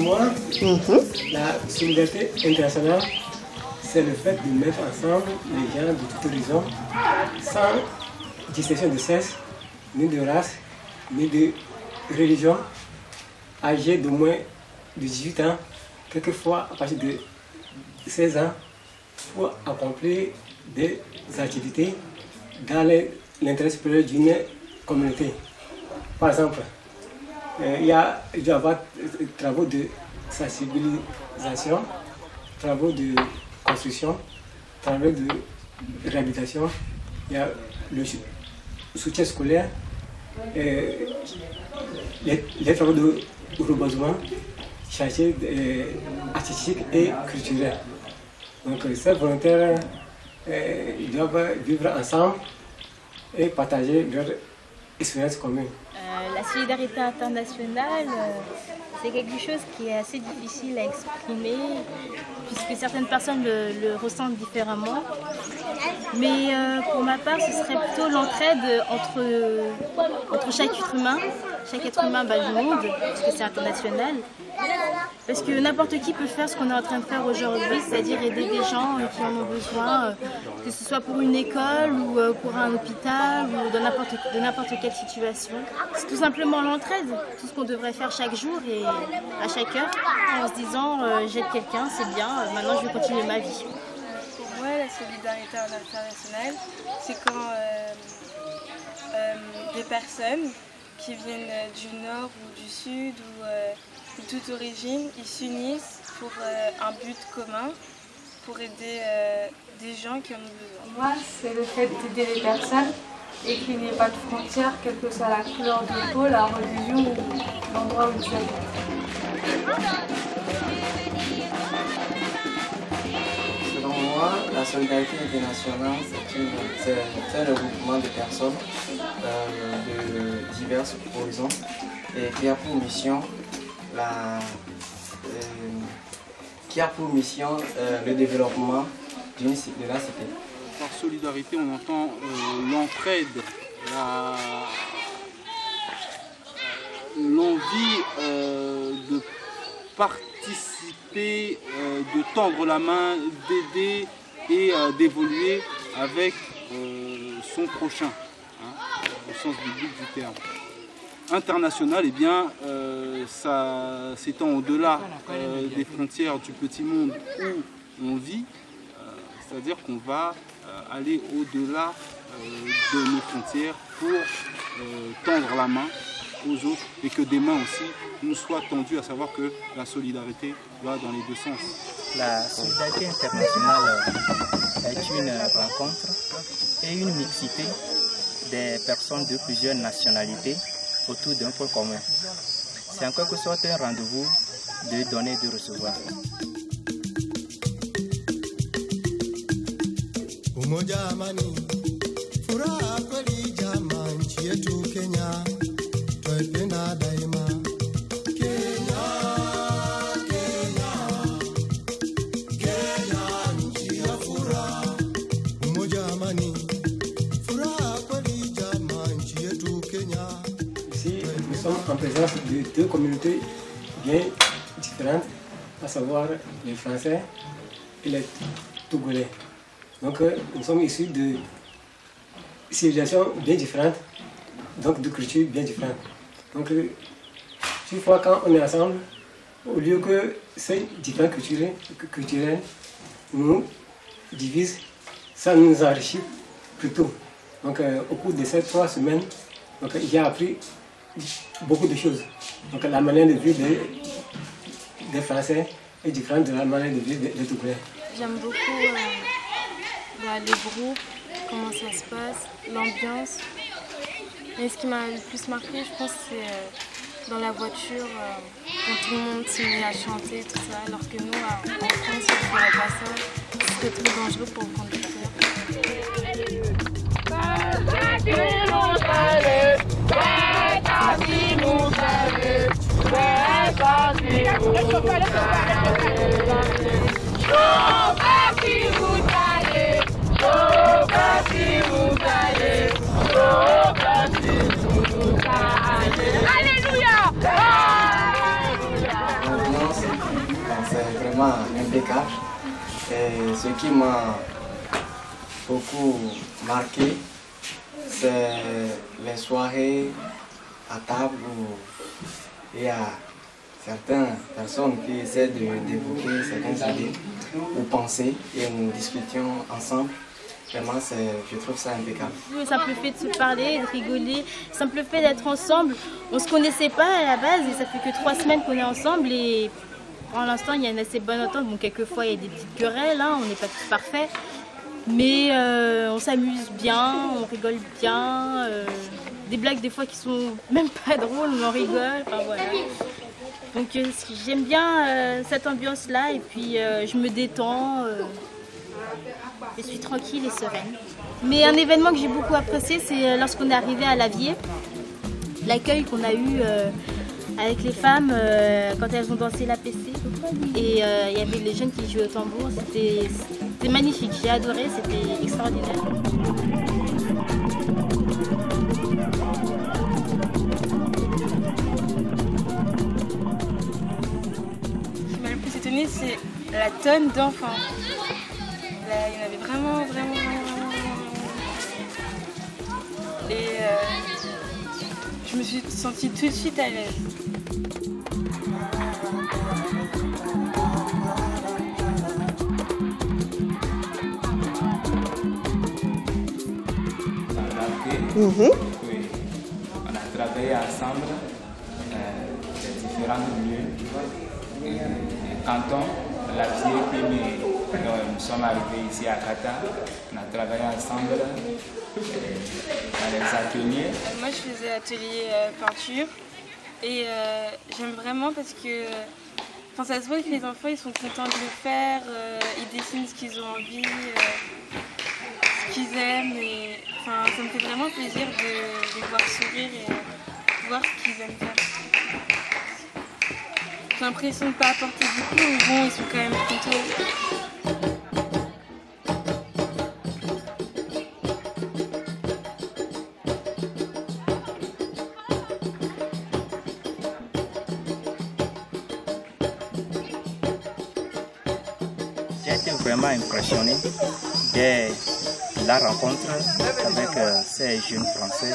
moi, la solidarité internationale, c'est le fait de mettre ensemble les gens de tout horizon sans distinction de sexe, ni de race, ni de religion, âgés de moins de 18 ans, quelquefois à partir de 16 ans, pour accomplir des activités dans l'intérêt supérieur d'une communauté. Par exemple, il doit y avoir travaux de sensibilisation, travaux de construction, travaux de réhabilitation, il y a le soutien scolaire, les travaux de reboisement, chantiers artistiques et culturels. Donc ces volontaires ils doivent vivre ensemble et partager leur expérience commune. La solidarité internationale, c'est quelque chose qui est assez difficile à exprimer puisque certaines personnes le ressentent différemment. Mais pour ma part, ce serait plutôt l'entraide entre chaque être humain du monde, puisque c'est international. Parce que n'importe qui peut faire ce qu'on est en train de faire aujourd'hui, c'est-à-dire aider des gens qui en ont besoin, que ce soit pour une école ou pour un hôpital ou dans n'importe quelle situation. C'est tout simplement l'entraide, tout ce qu'on devrait faire chaque jour et à chaque heure, en se disant j'aide quelqu'un, c'est bien, maintenant je vais continuer ma vie. Pour moi, la solidarité internationale, c'est quand des personnes qui viennent du nord ou du sud ou de toute origine, ils s'unissent pour un but commun, pour aider des gens qui en ont besoin. Moi, c'est le fait d'aider les personnes et qu'il n'y ait pas de frontières, quelle que soit la couleur de peau, la religion ou l'endroit où ils habitent. Selon moi, la solidarité internationale, c'est un regroupement de personnes de divers horizons et qui a pour mission le développement de la cité. Par solidarité, on entend l'entraide, l'envie de participer, de tendre la main, d'aider et d'évoluer avec son prochain, au sens biblique du terme. International, eh bien, ça s'étend au-delà des frontières du petit monde où on vit, c'est-à-dire qu'on va aller au-delà de nos frontières pour tendre la main aux autres et que des mains aussi nous soient tendues, à savoir que la solidarité va dans les deux sens. La solidarité internationale est une rencontre et une mixité des personnes de plusieurs nationalités autour d'un point commun. C'est en quelque sorte un rendez-vous de donner et de recevoir. Nous sommes en présence de deux communautés bien différentes, à savoir les Français et les Togolais. Donc nous sommes issus de civilisations bien différentes, donc de cultures bien différentes. Donc chaque fois quand on est ensemble, au lieu que ces différences culturelles nous divisent, ça nous enrichit plutôt. Donc au cours de ces 3 semaines, j'ai appris beaucoup de choses. Donc la manière de vivre des Français est différente de la manière de vivre des Togolais. J'aime beaucoup les groupes, comment ça se passe, l'ambiance. Et ce qui m'a le plus marqué, je pense, c'est dans la voiture, quand tout le monde s'est mis à chanter, tout ça, alors que nous, en France, on ne ferait pas ça. C'était très dangereux pour le conducteur. ambiance. C'est vraiment impeccable. Et ce qui m'a beaucoup marqué, c'est les soirées à table où il y a certaines personnes qui essaient de d'évoquer certaines idées ou pensées et nous discutions ensemble. Vraiment, je trouve ça impeccable. Le simple fait de se parler, de rigoler, le simple fait d'être ensemble, on ne se connaissait pas à la base et ça fait que 3 semaines qu'on est ensemble et pour l'instant il y a une assez bonne entente. Bon, quelquefois il y a des petites querelles, hein, on n'est pas tous parfaits, mais on s'amuse bien, on rigole bien, des blagues des fois qui sont même pas drôles, on en rigole, enfin voilà. Donc j'aime bien cette ambiance-là et puis je me détends. Je suis tranquille et sereine. Mais un événement que j'ai beaucoup apprécié, c'est lorsqu'on est arrivé à Lavier. L'accueil qu'on a eu avec les femmes quand elles ont dansé la PC. Et il y avait les jeunes qui jouaient au tambour. C'était magnifique, j'ai adoré, c'était extraordinaire. Ce qui m'a le plus étonnée, c'est la tonne d'enfants. Il y en avait vraiment. Et je me suis sentie tout de suite à l'aise. Oui, on a travaillé ensemble dans différents lieux. Canton, Lavier, puis nous sommes arrivés ici à Qatar. On a travaillé ensemble dans les ateliers. Moi, je faisais atelier peinture et j'aime vraiment parce que ça se voit que les enfants ils sont contents de le faire, ils dessinent ce qu'ils ont envie, ce qu'ils aiment. Et, ça me fait vraiment plaisir de les voir sourire et voir ce qu'ils aiment faire. J'ai l'impression de ne pas apporter beaucoup, mais bon, ils sont quand même contents. J'ai été vraiment impressionné dès la rencontre avec ces jeunes Français.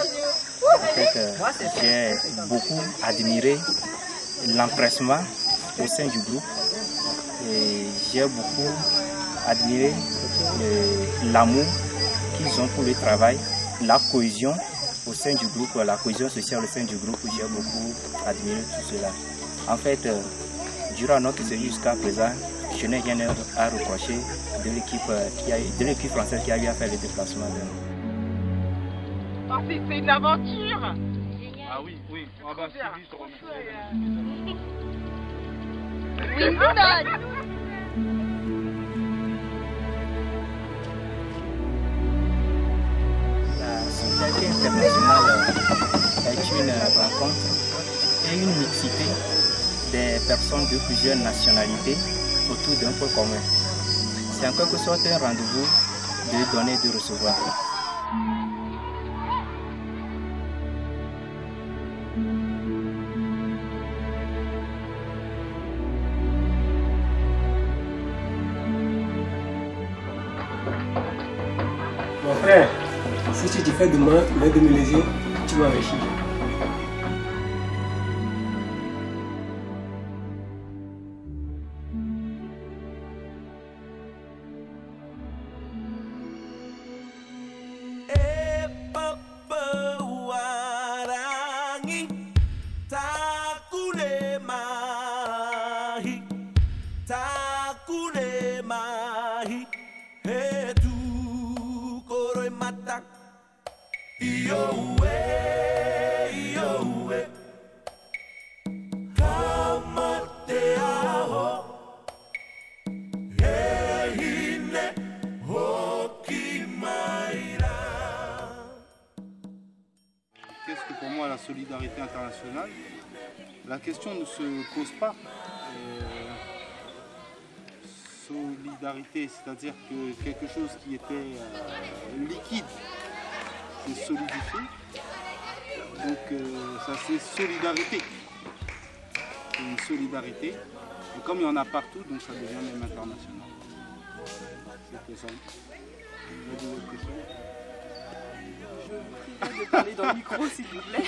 J'ai beaucoup admiré l'empressement au sein du groupe et j'ai beaucoup admiré l'amour qu'ils ont pour le travail, la cohésion au sein du groupe, la cohésion sociale au sein du groupe. J'ai beaucoup admiré tout cela. En fait, durant notre séjour jusqu'à présent, je n'ai rien à reprocher de l'équipe française qui a eu à faire le déplacement. C'est une aventure. Ah oui, on va suivre sur La solidarité internationale est une rencontre et une mixité des personnes de plusieurs nationalités autour d'un point commun. C'est en quelque sorte un rendez-vous de donner et de recevoir. Mon frère, si tu te fais de moi, de me léser, tu vas réussir. Qu'est-ce que pour moi la solidarité internationale? La question ne se pose pas. Solidarité, c'est-à-dire que quelque chose qui était liquide s'est solidifié. Donc ça c'est solidarité. C'est une solidarité Et comme il y en a partout, donc ça devient même international. C'est ça. Vous avez d'autres questions? Je vous prie de parler dans le micro, s'il vous plaît.